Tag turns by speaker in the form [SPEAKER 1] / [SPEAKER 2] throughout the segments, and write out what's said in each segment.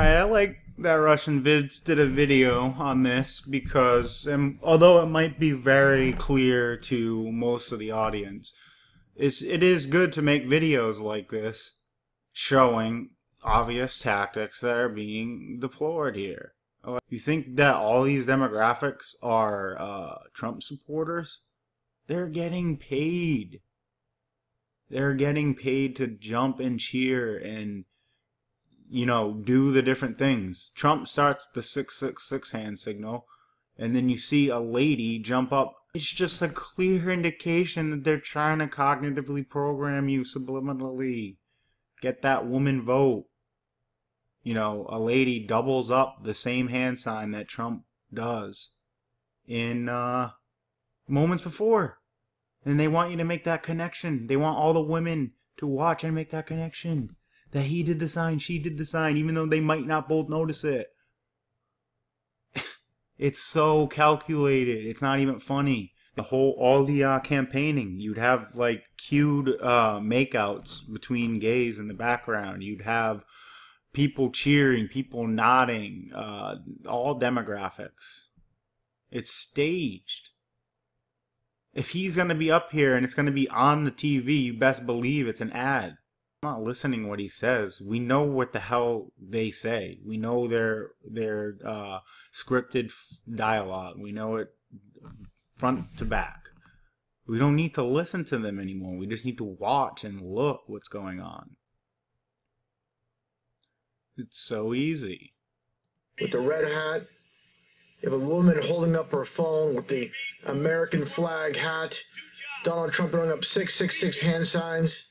[SPEAKER 1] Alright, I like that Russian vids did a video on this because although it might be very clear to most of the audience, it is good to make videos like this showing obvious tactics that are being deployed here. You think that all these demographics are Trump supporters? They're getting paid. They're getting paid to jump and cheer and, you know, do the different things. Trump starts the 666 hand signal, and then you see a lady jump up. It's just a clear indication that they're trying to cognitively program you subliminally. Get that woman vote. You know, a lady doubles up the same hand sign that Trump does in moments before. And they want you to make that connection. They want all the women to watch and make that connection. That he did the sign, she did the sign, even though they might not both notice it. It's so calculated. It's not even funny. All the campaigning, you'd have like cued makeouts between gays in the background. You'd have people cheering, people nodding, all demographics. It's staged. If he's going to be up here and it's going to be on the TV, you best believe it's an ad. I'm not listening to what he says. We know what the hell they say. We know their scripted dialogue. We know it front to back. We don't need to listen to them anymore. We just need to watch and look what's going on. It's so easy.
[SPEAKER 2] With the red hat, you have a woman holding up her phone with the American flag hat. Donald Trump throwing up 666 hand signs.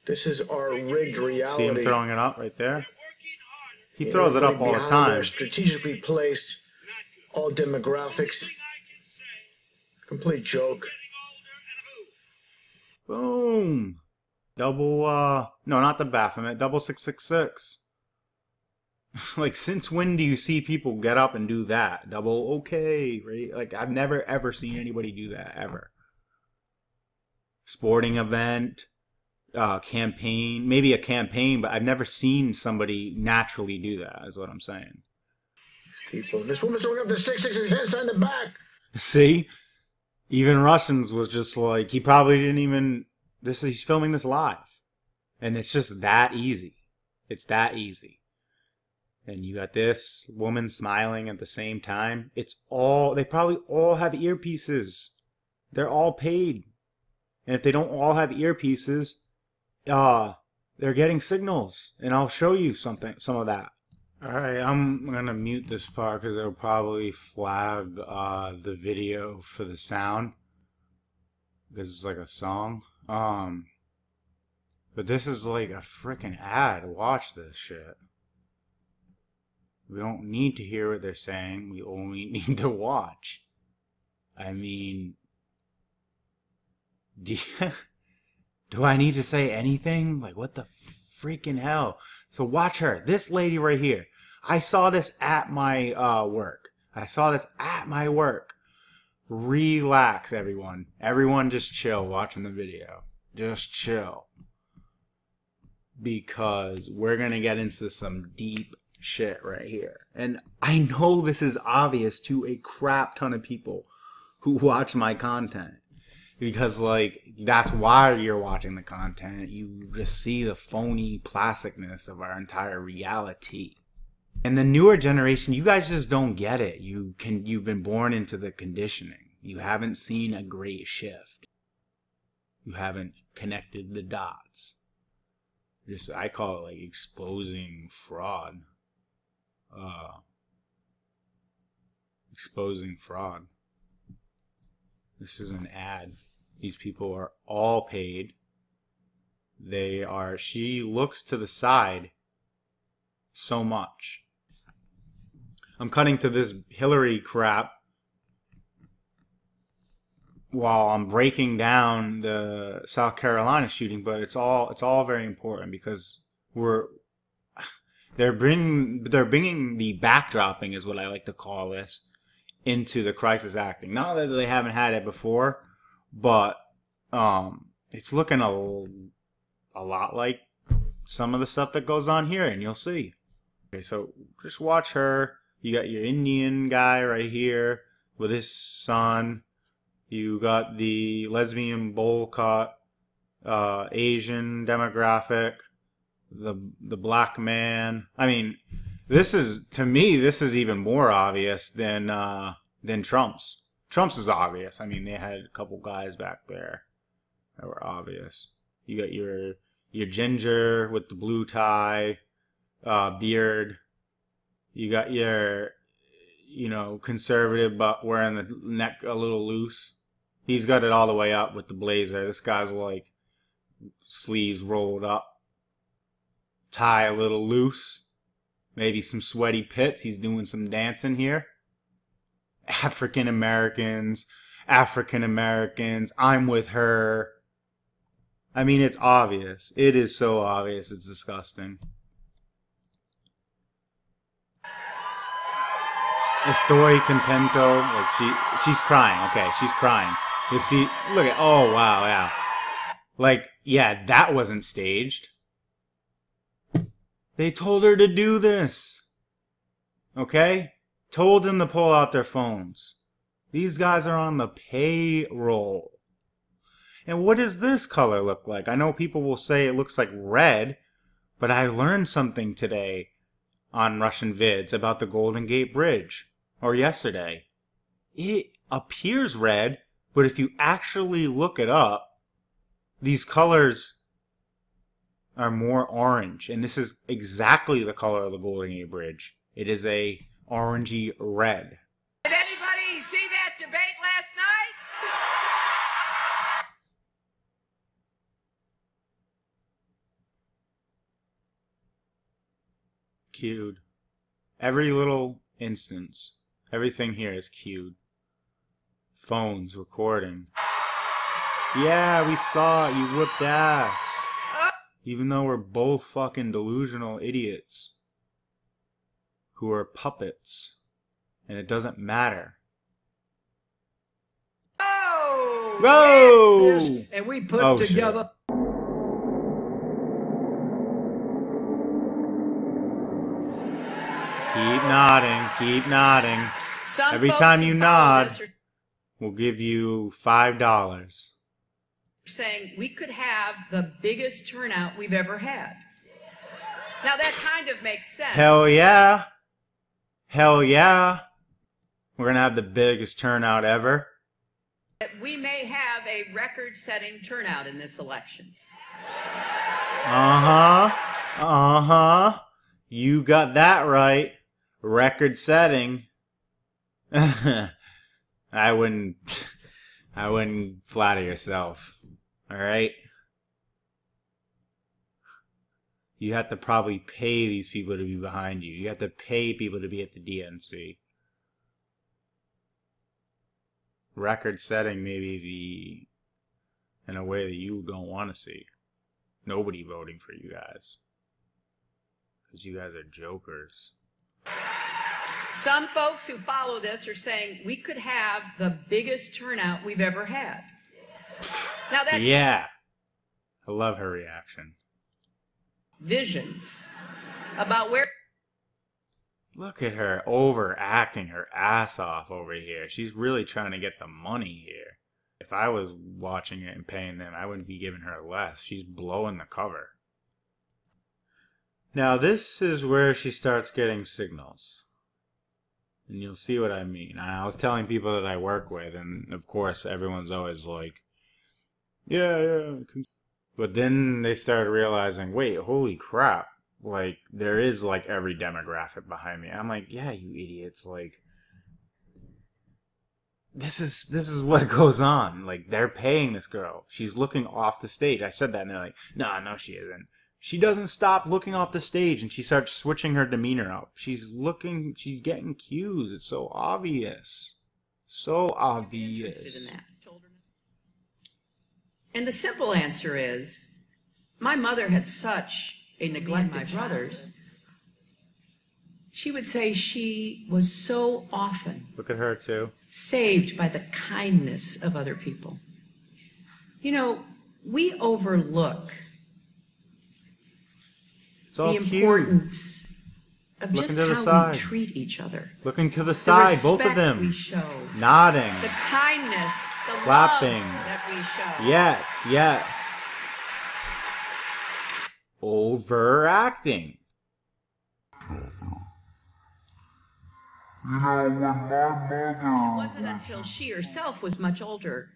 [SPEAKER 2] This is our rigged reality.
[SPEAKER 1] See him throwing it up right there? He throws it up all the time.
[SPEAKER 2] Strategically placed, all demographics. Complete joke.
[SPEAKER 1] Boom. Double, no, not the Baphomet, double 666. Like, since when do you see people get up and do that? Double okay, right? Like, I've never ever seen anybody do that, ever. Sporting event, campaign, maybe a campaign, but I've never seen somebody naturally do that, is what I'm saying.
[SPEAKER 2] People, this woman's throwing up the 666 hand sign in the back.
[SPEAKER 1] See? Even Russians was just like, he probably didn't even, he's filming this live. And it's just that easy. It's that easy. And you got this woman smiling at the same time. It's all, they probably all have earpieces. They're all paid. And if they don't all have earpieces, they're getting signals. And I'll show you some of that. Alright, I'm going to mute this part because it'll probably flag the video for the sound. This is like a song. But this is like a freaking ad. Watch this shit. We don't need to hear what they're saying. We only need to watch. I mean, do I need to say anything? Like, what the freaking hell? So watch her. This lady right here. I saw this at my work. I saw this at my work. Relax, everyone. Everyone just chill watching the video. Just chill. Because we're going to get into some deep shit right here. And I know this is obvious to a crap ton of people who watch my content. Because, like, that's why you're watching the content. You just see the phony plasticness of our entire reality. And the newer generation, you guys just don't get it. You've been born into the conditioning. You haven't seen a great shift. You haven't connected the dots. Just, I call it like exposing fraud. Exposing fraud. This is an ad. These people are all paid. She looks to the side so much. I'm cutting to this Hillary crap while I'm breaking down the South Carolina shooting, but it's all very important because they're bringing the backdropping, is what I like to call this, into the crisis acting. Not that they haven't had it before, but it's looking a lot like some of the stuff that goes on here, and you'll see. Okay, so just watch her. You got your Indian guy right here with his son. You got the lesbian bowl cut, Asian demographic, the black man. I mean, this is, to me, this is even more obvious than Trump's. Trump's is obvious. I mean, they had a couple guys back there that were obvious. You got your ginger with the blue tie, beard. You got your, you know, conservative but wearing the neck a little loose. He's got it all the way up with the blazer. This guy's like sleeves rolled up, tie a little loose, maybe some sweaty pits. He's doing some dancing here. African Americans, I'm with her. I mean, it's obvious. It is so obvious. It's disgusting. Estoy contento. Like she's crying. Okay, she's crying. You see, look at, oh wow, yeah. Like, yeah, that wasn't staged. They told her to do this. Okay? Told them to pull out their phones. These guys are on the payroll. And what does this color look like? I know people will say it looks like red, but I learned something today on Russian vids about the Golden Gate Bridge. Or yesterday. It appears red, but if you actually look it up, these colors are more orange. And this is exactly the color of the Golden Gate Bridge. It is a orangey red.
[SPEAKER 3] Did anybody see that debate last night?
[SPEAKER 1] Cued. Every little instance. Everything here is cued. Phones, recording. Yeah, we saw it. You whipped ass. Even though we're both fucking delusional idiots who are puppets. And it doesn't matter.
[SPEAKER 3] Oh!
[SPEAKER 1] Whoa!
[SPEAKER 4] And we put together...
[SPEAKER 1] Keep nodding, keep nodding. Every time you nod, we'll give you $5.
[SPEAKER 3] Saying we could have the biggest turnout we've ever had. Now that kind of makes sense.
[SPEAKER 1] Hell yeah. Hell yeah. We're going to have the biggest turnout ever.
[SPEAKER 3] We may have a record-setting turnout in this election.
[SPEAKER 1] Uh-huh. Uh-huh. You got that right. Record-setting. I wouldn't flatter yourself. All right? You have to probably pay these people to be behind you. You have to pay people to be at the DNC. Record-setting maybe in a way that you don't want to see. Nobody voting for you guys. Because you guys are jokers.
[SPEAKER 3] Some folks who follow this are saying we could have the biggest turnout we've ever had. Now that
[SPEAKER 1] yeah. I love her reaction.
[SPEAKER 3] Visions about where...
[SPEAKER 1] Look at her overacting her ass off over here. She's really trying to get the money here. If I was watching it and paying them, I wouldn't be giving her less. She's blowing the cover. Now this is where she starts getting signals. And you'll see what I mean. I was telling people that I work with, and of course everyone's always like, yeah. But then they started realizing, wait, holy crap. Like, there is like every demographic behind me. I'm like, yeah, you idiots. Like, this is what goes on. Like, they're paying this girl. She's looking off the stage. I said that, and they're like, no, she isn't. She doesn't stop looking off the stage, and she starts switching her demeanor up. She's getting cues. It's so obvious. So obvious.
[SPEAKER 3] Interested in that. And the simple answer is, my mother had such a neglected brothers. She would say she was so often
[SPEAKER 1] Look at her too.
[SPEAKER 3] saved by the kindness of other people. You know, we overlook
[SPEAKER 1] It's all
[SPEAKER 3] the
[SPEAKER 1] cute.
[SPEAKER 3] importance of
[SPEAKER 1] Looking
[SPEAKER 3] just
[SPEAKER 1] to the
[SPEAKER 3] how
[SPEAKER 1] side.
[SPEAKER 3] we treat each other.
[SPEAKER 1] Looking to the
[SPEAKER 3] The
[SPEAKER 1] side, both of
[SPEAKER 3] respect
[SPEAKER 1] them.
[SPEAKER 3] we show.
[SPEAKER 1] Nodding.
[SPEAKER 3] The kindness, the
[SPEAKER 1] Clapping.
[SPEAKER 3] love that we show.
[SPEAKER 1] Yes, yes. Overacting.
[SPEAKER 3] It wasn't until she herself was much older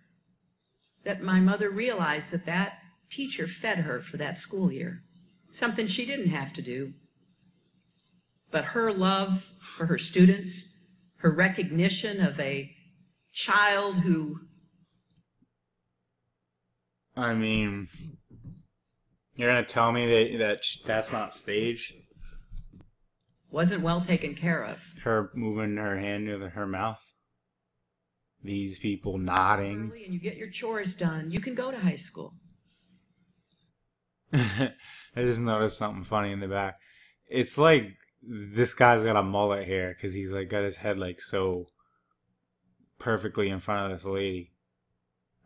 [SPEAKER 3] that my mother realized that that teacher fed her for that school year. Something she didn't have to do. But her love for her students, her recognition of a child who...
[SPEAKER 1] I mean, you're going to tell me that's not staged?
[SPEAKER 3] wasn't well taken care of.
[SPEAKER 1] Her moving her hand to her mouth. These people nodding.
[SPEAKER 3] Early and you get your chores done, you can go to high school.
[SPEAKER 1] I just noticed something funny in the back. It's like this guy's got a mullet here because he's like got his head like so perfectly in front of this lady.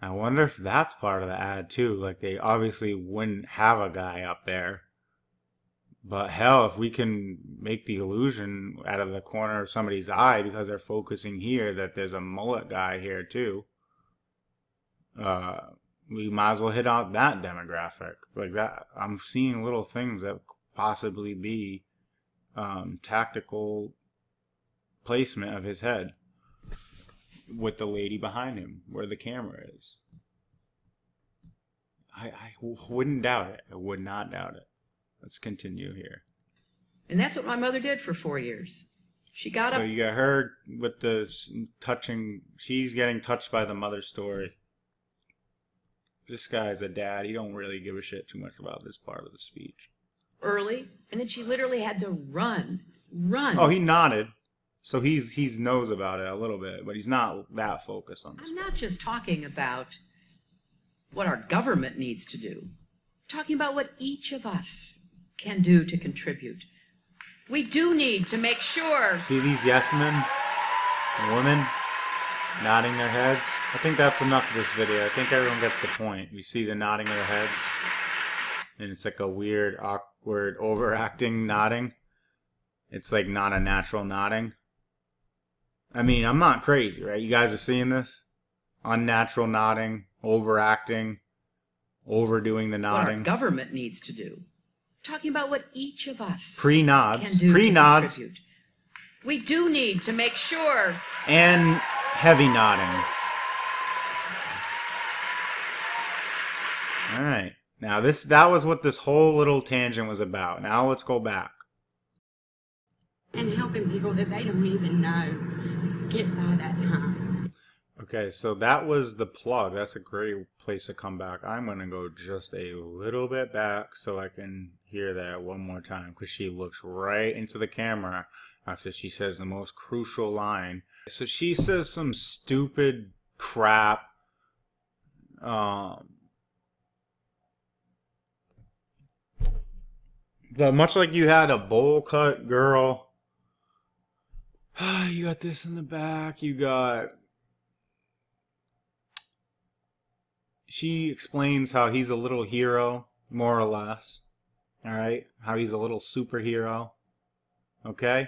[SPEAKER 1] I wonder if that's part of the ad too. Like they obviously wouldn't have a guy up there. But hell, if we can make the illusion out of the corner of somebody's eye because they're focusing here that there's a mullet guy here too, we might as well hit out that demographic. Like that, I'm seeing little things that possibly be tactical placement of his head with the lady behind him where the camera is. I wouldn't doubt it. I would not doubt it. Let's continue here.
[SPEAKER 3] And that's what my mother did for 4 years. She got up.
[SPEAKER 1] So you got her with the touching. She's getting touched by the mother story. This guy's a dad. He don't really give a shit too much about this part of the speech.
[SPEAKER 3] Early, and then she literally had to run.
[SPEAKER 1] Oh, he nodded. So he's knows about it a little bit, but he's not that focused on this.
[SPEAKER 3] I'm not just talking about what our government needs to do. I'm talking about what each of us can do to contribute. We do need to make sure.
[SPEAKER 1] See these Yesmen and Women nodding their heads? I think that's enough of this video. I think everyone gets the point. We see the nodding of their heads. And it's like a weird, awkward, overacting nodding. It's like not a natural nodding. I mean, I'm not crazy, right? You guys are seeing this? Unnatural nodding, overacting, overdoing the nodding.
[SPEAKER 3] What our government needs to do. Talking about what each of us
[SPEAKER 1] Pre-nods.
[SPEAKER 3] can do
[SPEAKER 1] Pre-nods.
[SPEAKER 3] to contribute. We do need to make sure.
[SPEAKER 1] And heavy nodding. Alright. Now that was what this whole little tangent was about. Now let's go back.
[SPEAKER 4] And helping people that they don't even know get by that time.
[SPEAKER 1] Okay, so that was the plug. That's a great place to come back. I'm going to go just a little bit back so I can hear that one more time because she looks right into the camera after she says the most crucial line. So she says some stupid crap. But much like you had a bowl cut girl, you got this in the back, you got... She explains how he's a little hero, more or less. Alright? How he's a little superhero. Okay?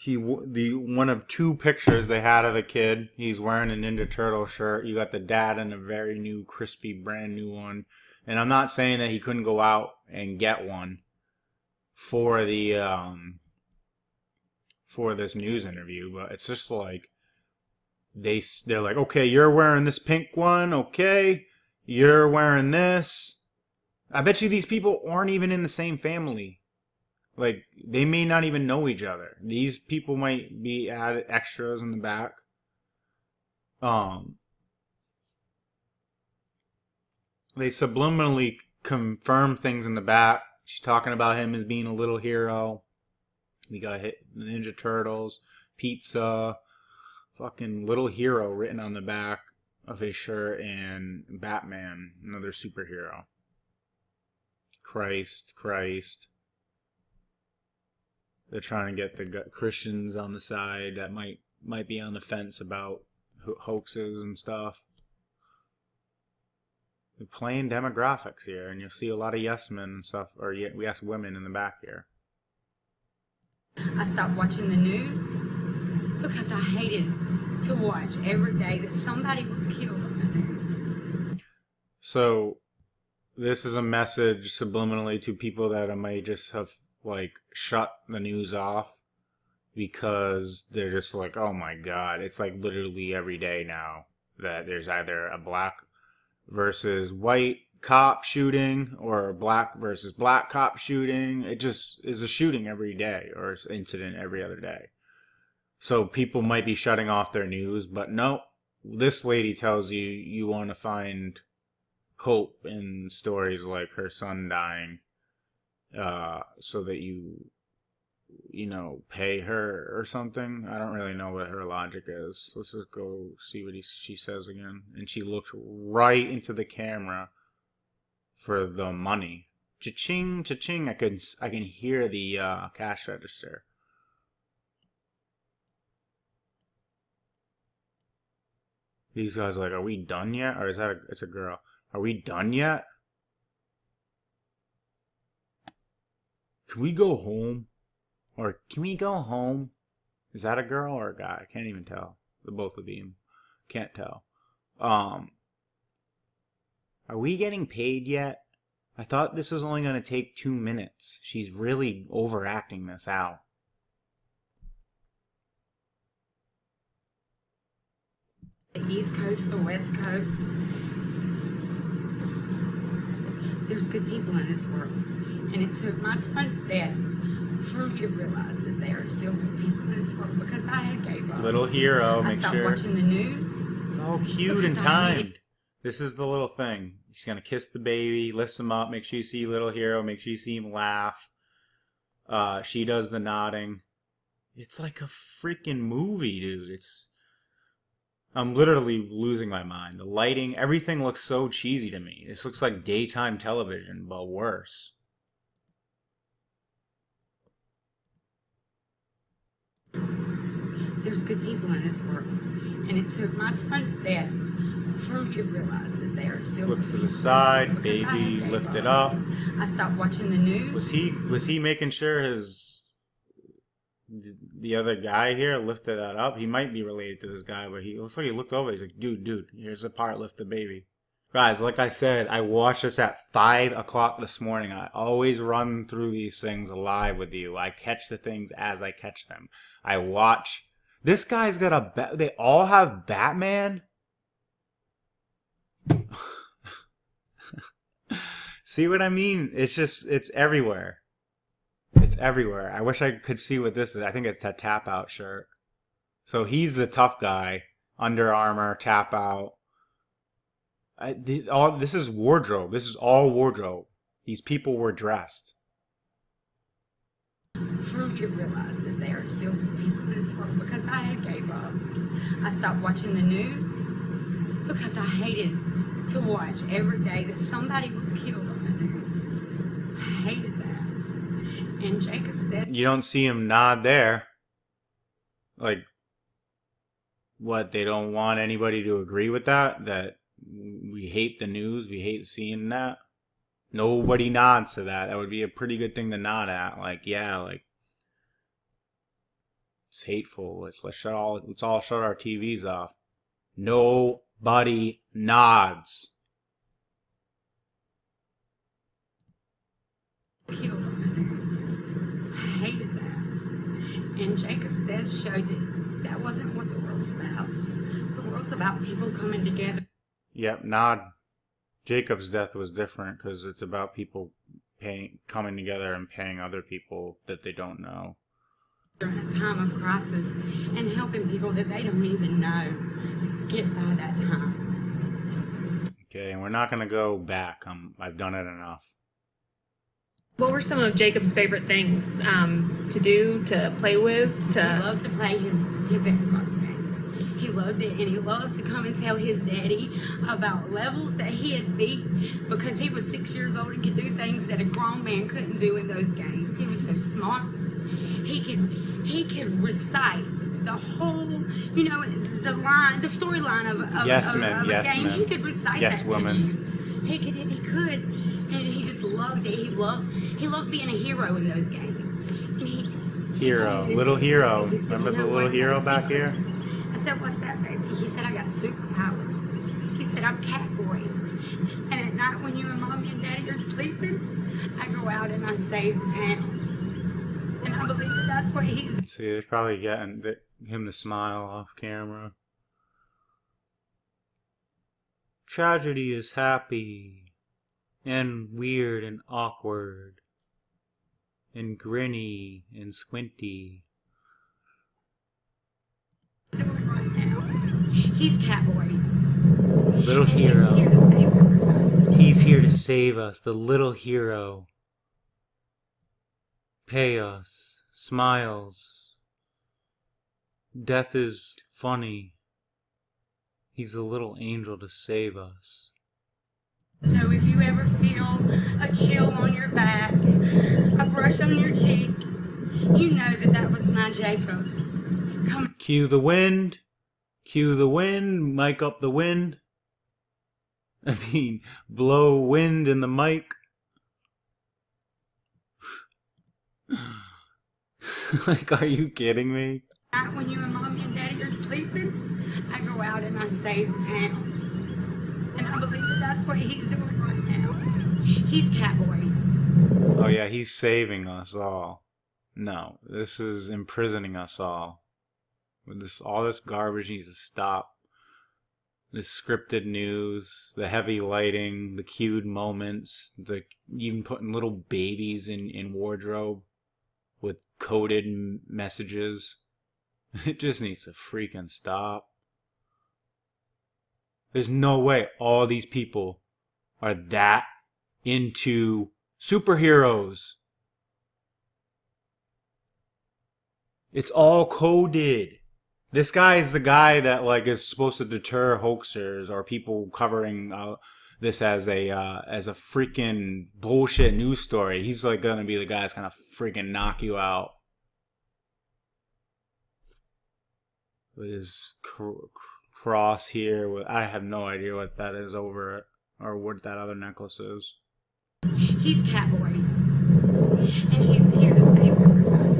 [SPEAKER 1] One of two pictures they had of the kid, he's wearing a Ninja Turtle shirt. You got the dad in a very new, crispy, brand new one. And I'm not saying that he couldn't go out and get one for the for this news interview, but it's just like they're like, okay, you're wearing this pink one, okay, you're wearing this. I bet you these people aren't even in the same family. Like, they may not even know each other. These people might be added extras in the back. They subliminally confirm things in the back. She's talking about him as being a little hero. We got hit Ninja Turtles, pizza, fucking little hero written on the back of his shirt, and Batman, another superhero. Christ. They're trying to get the Christians on the side that might be on the fence about hoaxes and stuff. They're playing demographics here, and you'll see a lot of yes men and stuff, or yes women in the back here.
[SPEAKER 4] I stopped watching the news because I hated to watch every day that somebody was killed on the news.
[SPEAKER 1] So, this is a message subliminally to people that might just have, like, shut the news off because they're just like, oh my god, it's like literally every day now that there's either a black versus white cop shooting or a black versus black cop shooting. It just is a shooting every day or an incident every other day. So people might be shutting off their news, but no, this lady tells you you want to find hope in stories like her son dying, so that you know, pay her or something. I don't really know what her logic is. Let's just go see what she says again. And she looks right into the camera for the money. Cha-ching, cha-ching. I can hear the cash register. These guys are like, are we done yet? Or is that it's a girl? Are we done yet? Can we go home? Or can we go home? Is that a girl or a guy? I can't even tell. The both of them. Can't tell. Are we getting paid yet? I thought this was only going to take 2 minutes. She's really overacting this out.
[SPEAKER 4] The East Coast, the West Coast. There's good people in this world. And it took my son's death for me to realize that there are still good people in this world because I had gave up.
[SPEAKER 1] Little hero,
[SPEAKER 4] I
[SPEAKER 1] make
[SPEAKER 4] stopped
[SPEAKER 1] sure.
[SPEAKER 4] watching the news.
[SPEAKER 1] It's all cute and timed. This is the little thing. She's going to kiss the baby, lift him up, make sure you see little hero, make sure you see him laugh. She does the nodding. It's like a freaking movie, dude. I'm literally losing my mind. The lighting, everything looks so cheesy to me. This looks like daytime television, but worse.
[SPEAKER 4] There's good people in this world. And it took my son's death for me to realize that there are still
[SPEAKER 1] Looks to
[SPEAKER 4] good
[SPEAKER 1] the
[SPEAKER 4] people
[SPEAKER 1] side,
[SPEAKER 4] in this world because
[SPEAKER 1] baby,
[SPEAKER 4] I had
[SPEAKER 1] lift
[SPEAKER 4] gave
[SPEAKER 1] it
[SPEAKER 4] up.
[SPEAKER 1] up.
[SPEAKER 4] I stopped watching the news.
[SPEAKER 1] Was he making sure the other guy here lifted that up? He might be related to this guy, but he looks like he looked over. He's like, dude, here's the part, lift the baby. Guys, like I said, I watched this at 5 o'clock this morning. I always run through these things live with you. I catch the things as I catch them. I watch. This guy's got they all have Batman? See what I mean? It's everywhere. It's everywhere. I wish I could see what this is. I think it's that tap out shirt. So he's the tough guy. Under Armour, tap out. This is wardrobe. This is all wardrobe. These people were dressed.
[SPEAKER 4] For me to realize that there are still good people in this world because I had gave up. I stopped watching the news because I hated to watch every day that somebody was killed on the news. I hated that. And Jacob's death.
[SPEAKER 1] You don't see him nod there. Like, what, they don't want anybody to agree with that? That we hate the news, we hate seeing that? Nobody nods to that. That would be a pretty good thing to nod at. Like, yeah, like, it's hateful. Let's all shut our TVs off. Nobody nods.
[SPEAKER 4] Killed on the news. I hated that. And Jacob's death showed that that wasn't what the world's about. The world's about people coming together.
[SPEAKER 1] Yep, nod. Jacob's death was different because it's about people coming together and paying other people that they don't know.
[SPEAKER 4] During a time of crisis and helping people that they don't even know get by that time.
[SPEAKER 1] Okay, and we're not going to go back. I've done it enough.
[SPEAKER 5] What were some of Jacob's favorite things to do, to play with?
[SPEAKER 4] He loved to play his Xbox game. He loved it, and he loved to come and tell his daddy about levels that he had beat because he was 6 years old and could do things that a grown man couldn't do in those games. He was so smart. He could recite the whole, you know, the storyline of a game. He could recite
[SPEAKER 1] Yes,
[SPEAKER 4] that
[SPEAKER 1] woman.
[SPEAKER 4] to He could, and he just loved it. He loved being a hero in those games. And
[SPEAKER 1] Hero, little hero. Remember the little hero back here?
[SPEAKER 4] I said, "What's that, baby?" He said, "I got superpowers." He said, "I'm cat boy. And at night when you and mommy and daddy are sleeping, I go out and I save the town." And I believe that that's what he's...
[SPEAKER 1] See, they're probably getting him to smile off camera. Tragedy is happy, and weird and awkward, and grinny and squinty.
[SPEAKER 4] Right now. He's Catboy.
[SPEAKER 1] Little
[SPEAKER 4] And
[SPEAKER 1] hero.
[SPEAKER 4] He's here to save everybody.
[SPEAKER 1] He's here to save us, the little hero. Pay us, smiles. Death is funny. He's a little angel to save us.
[SPEAKER 4] So if you ever feel a chill on your back, a brush on your cheek, you know that that was my Jacob. Come.
[SPEAKER 1] Cue the wind. Cue the wind. Mic up the wind. I mean, blow wind in the mic. Like, are you kidding me?
[SPEAKER 4] When you and mommy and daddy are sleeping, I go out and I save the town. And I believe that that's what he's doing right now. He's Catboy.
[SPEAKER 1] Oh yeah, he's saving us all. No, this is imprisoning us all. With this, all this garbage needs to stop. This scripted news, the heavy lighting, the cued moments, the even putting little babies in wardrobe with coded messages. It just needs to freaking stop. There's no way all these people are that into superheroes. It's all coded. This guy is the guy that like is supposed to deter hoaxers or people covering this as a freaking bullshit news story. He's like gonna be the guy that's gonna freaking knock you out with his cross here. I have no idea what that is over it or what that other necklace is.
[SPEAKER 4] He's Catboy, and he's here to save everybody.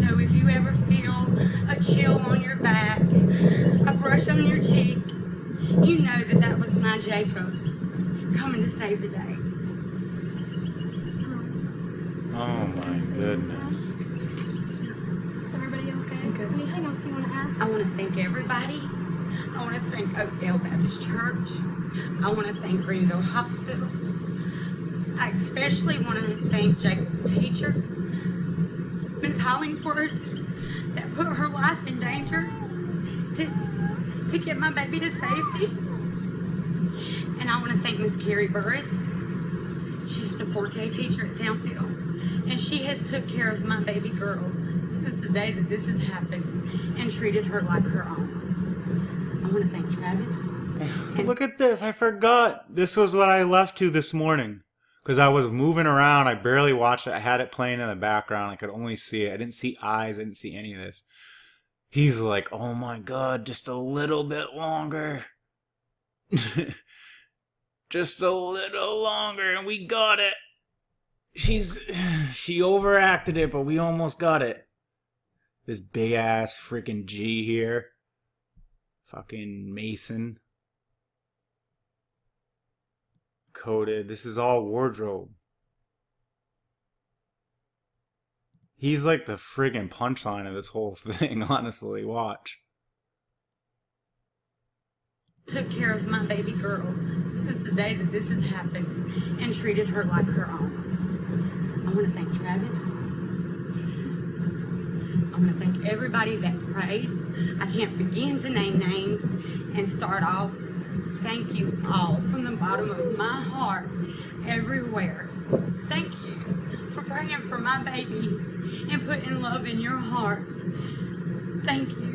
[SPEAKER 4] So if you ever feel a chill on your back, a brush on your cheek, you know that that was my Jacob coming to save the day.
[SPEAKER 1] Oh my goodness.
[SPEAKER 5] Is everybody okay? Anything else you want to add?
[SPEAKER 4] I want to thank everybody. I want to thank Oakdale Baptist Church. I want to thank Greenville Hospital. I especially want to thank Jacob's teacher, Miss Hollingsworth, that put her life in danger to get my baby to safety. And I want to thank Miss Carrie Burris. She's the 4K teacher at Townsville, and she has took care of my baby girl since the day that this has happened and treated her like her own. I want to thank Travis.
[SPEAKER 1] Look at this. I forgot. This was what I left to this morning. Because I was moving around. I barely watched it. I had it playing in the background. I could only see it. I didn't see eyes. I didn't see any of this. He's like, oh my God, just a little bit longer. Just a little longer and we got it. She overacted it, but we almost got it. This big ass freaking G here. Fucking Mason. Coded. This is all wardrobe. He's like the friggin' punchline of this whole thing, honestly. Watch.
[SPEAKER 4] Took care of my baby girl since the day that this has happened and treated her like her own. I want to thank Travis. I want to thank everybody that prayed. I can't begin to name names and start off. Thank you all from the bottom of my heart, everywhere. Thank you for praying for my baby and putting love in your heart. Thank you.